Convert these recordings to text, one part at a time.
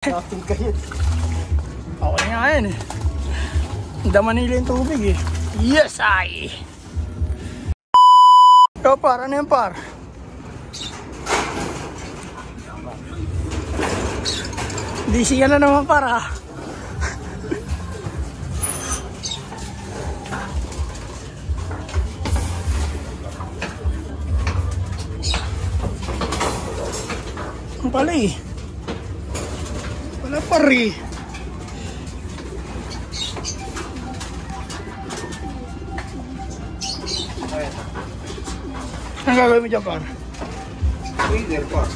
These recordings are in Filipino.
Ating kayo. Okay nga yan eh. Daman nila yung tubig eh. Yes ay! Ikaw par, ano yan par? Di siya na naman par ha. Ang pala eh. Wala par eh. Ang gagawin mo dyan par? Trigger par.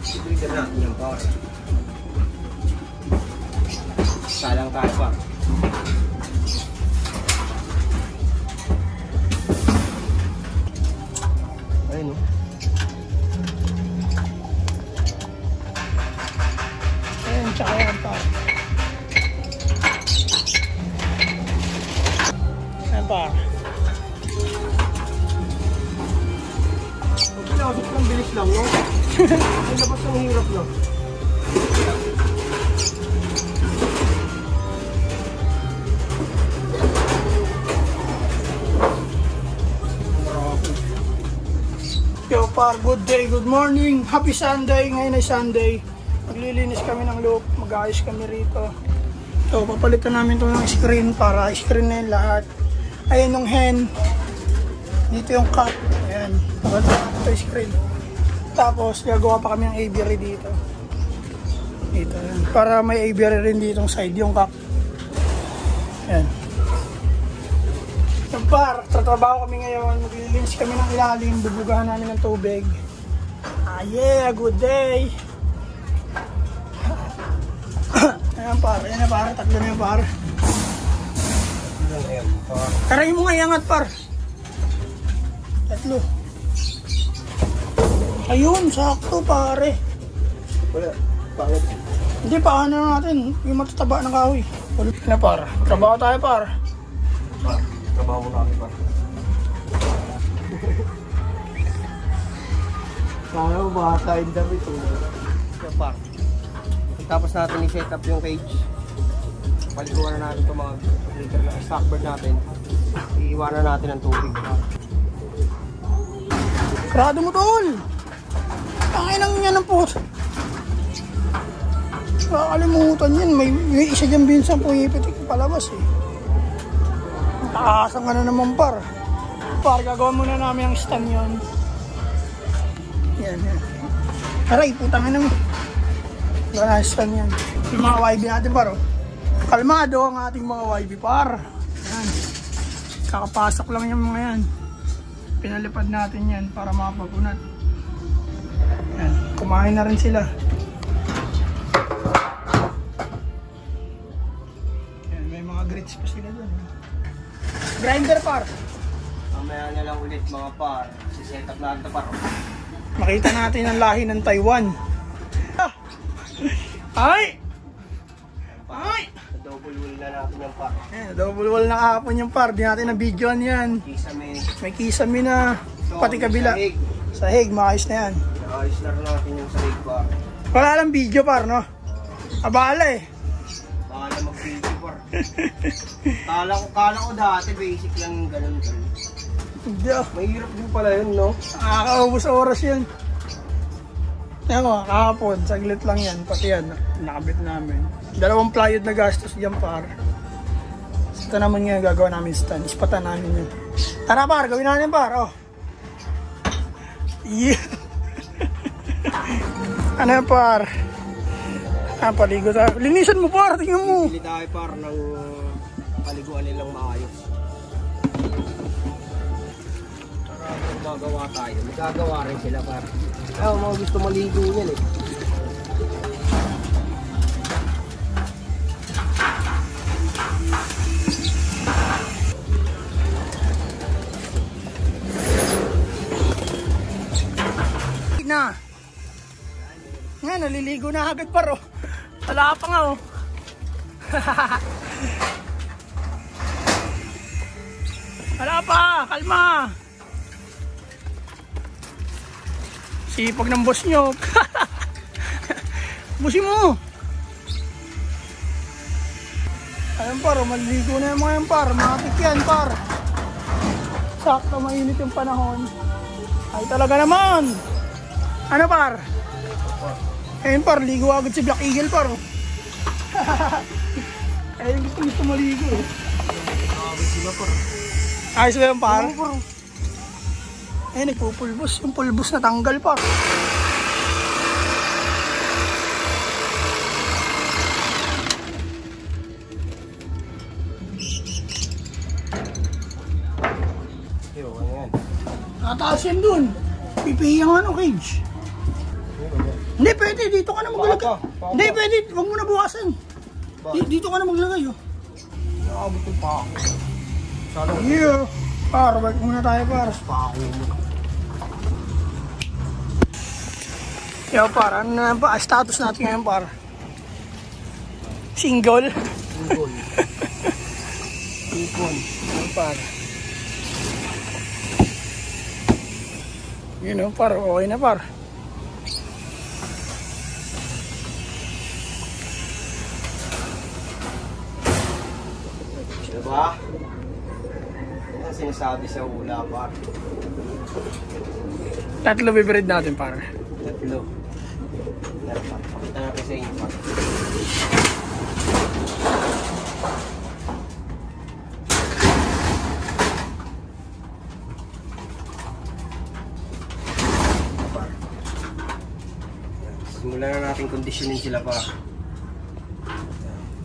Trigger natin yung par. Salang tayo par. Ayun o. Ayan, tsaka yan par. Ayan par. Ang bilis lang, no? Ang labas ng hirap, no? Yo par, good day, good morning. Happy Sunday. Ngayon ay Sunday. Maglilinis kami ng loop. Mag-ayos kami rito. So, papalitan namin ito ng screen para screen na yung lahat. Ayan yung hen. Dito yung cup. Ayan. Ito yung screen. Tapos, gagawa pa kami ng aviary dito. Dito. Ayan. Para may aviary rin ditong side yung cup. Ayan. Yung par, tatrabaho kami ngayon. Maglilinis kami ng ilalim. Bubugahan namin ng tubig. Ah yeah, good day. Ayan par, ayan na par. Tatlo na yung par. Tarayin mo nga iangat par. Tatlo. Ayun, sakto pare. Wala. Bakit? Hindi, paano na natin yung matataba ng kahoy. Ulit na par. Trabaho tayo par. Par. Trabaho mo namin par. Sana bata yung damit o. Yan par. Tapos natin i-set up yung cage. Paliguan na natin itong mga stockbird natin. Iiwanan natin ang tubig. Krado mo tol. Tanginang yan ang puto. Nakakalimutan yan. May isa dyan binsang pumipitik palabas eh. Taasan ka na naman par. Par, gagawa muna namin ang stand yun. Yan, yan. Aray, putangin naman. Gagawa na stand yan. Yung mga YB natin par oh. Kalmado ang ating mga YB par. Yan. Kakapasok lang yung mga yan. Pinalipad natin yan para makapagunat. Yan. Kumain na rin sila. Yan. May mga grits pa sila dun. Grinder par. Mamaya na lang ulit mga par. Si-set up natin ito par. Makita natin ang lahi ng Taiwan. Ah! Ay! Ay! Double wall na natin yung par. Eh, double wall na kahapon yung par. Di natin na-videoan yan. Kisame. May kisame na. Pati kabila. Sahig, maayos na yan. Ayos na rin natin yung sahig par. Wala lang video par, no? Abala eh. Baka na mag-video par. Kala ko dati basic lang yung ganun. Hindi ah. Mahirap din pala yun, no? Nakakaubos oras yun. Yan ko, kahapon, saglit lang yan. Pati yan, nakabit namin. 2 plywood na gastos dyan par. Ito naman nga gagawa namin stand. Ispatan namin yun. Tara par, gawin natin par. Oh. Yeah. Ano yan par? Ah, paligo tayo. Linisan mo par, tingnan mo. Pili tayo par ng paliguan nilang maayos. Tara, magawa tayo. Magagawa rin sila par. Ayaw, mga gusto maligo yan eh. Na. Nga, naliligo na agad paro. Wala pa nga oh. Wala pa, kalma. Sipag ng boss nyo. Busin mo. Ayun par, maligo na yung mga yan par. Matik yan par. Sakto mainit yung panahon. Ay talaga naman. Ano par? Ayun par, ligo agad si Black Eagle par. Ayun gusto maligo eh. Ayos ba yung par? Ayun, nagpupulbos. Yung pulbos na tanggal par. Tataas yan dun. Pipihiyang ano, cage. Hindi, pwede. Dito ka na maglagay. Hindi, pwede. Huwag mo na bukasan. Dito ka na maglagay, oh. Nakabot yung pako. Yeah. Par, balik muna tayo, par. Pako mo. Yo, par. Ano na ba? Status natin ngayon, par. Single. Ipon. Ipon. Ano, par? Yun, oh, par. Okay na, par. Diba? Yan ang sinasabi sa hula, par. Tatlo bibread natin, par. Tatlo. Pakita natin sa inyo, par. Par. Simulan na natin kondisyonin sila, par.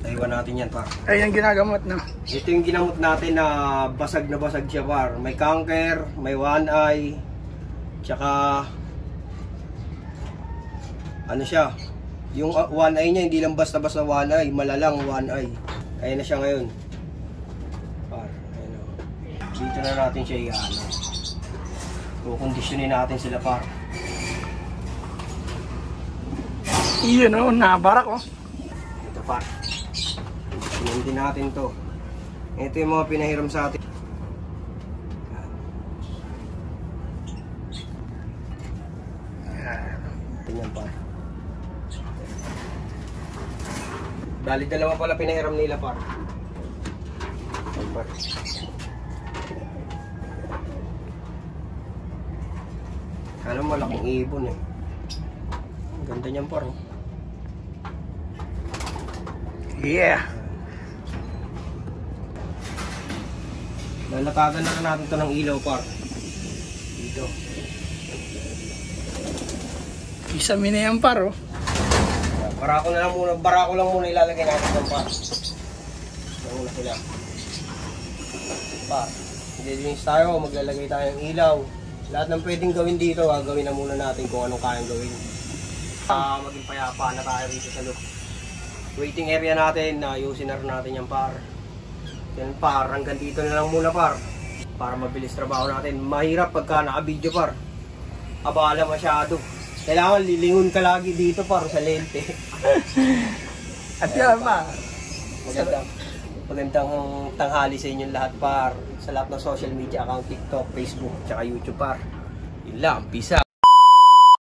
Taiwan natin yan, par. Ay, yung ginagamot na. Ito yung ginamot natin na basag siya, par. May canker, may one eye, tsaka ano siya, yung one eye niya hindi lang basta-basta one eye, malalang one eye. Ayan na siya ngayon, par. Ayan, o. Dito na natin siya i-ano, kukondisyonin natin sila, par. Iyon, oh, nabarak, oh. Ito, par. Sinundin natin to. Ito yung mga pinahiram sa atin. Tingnan, par. Bali, dalawa pala pinahiram nila, par. Par. Alam mo, malaking ibon eh. Ang ganda niyan, par. Oh. Yeah. Lalatagan na natin to ng ilaw, par. Dito. Isami na yan, par, oh. Barako lang muna ilalagay natin ng par. Nauna sila. Par. Lilinis tayo, maglalagay tayo ng ilaw. Lahat ng pwedeng gawin dito, gagawin na muna natin kung anong kayang gawin. Maging payapa na tayo rito sa loob. Waiting area natin, ayusin na rin natin yan, par. Yan, par, hanggang dito na lang muna, par. Para mabilis trabaho natin. Mahirap pagka naka-video, par. Abala masyado. Kailangan lilingon ka lagi dito, par, sa lente. At yan, pa. Magandang tanghali sa inyong lahat, par. Sa lahat ng social media account, TikTok, Facebook, tsaka YouTube, par. Yun lang, peace out.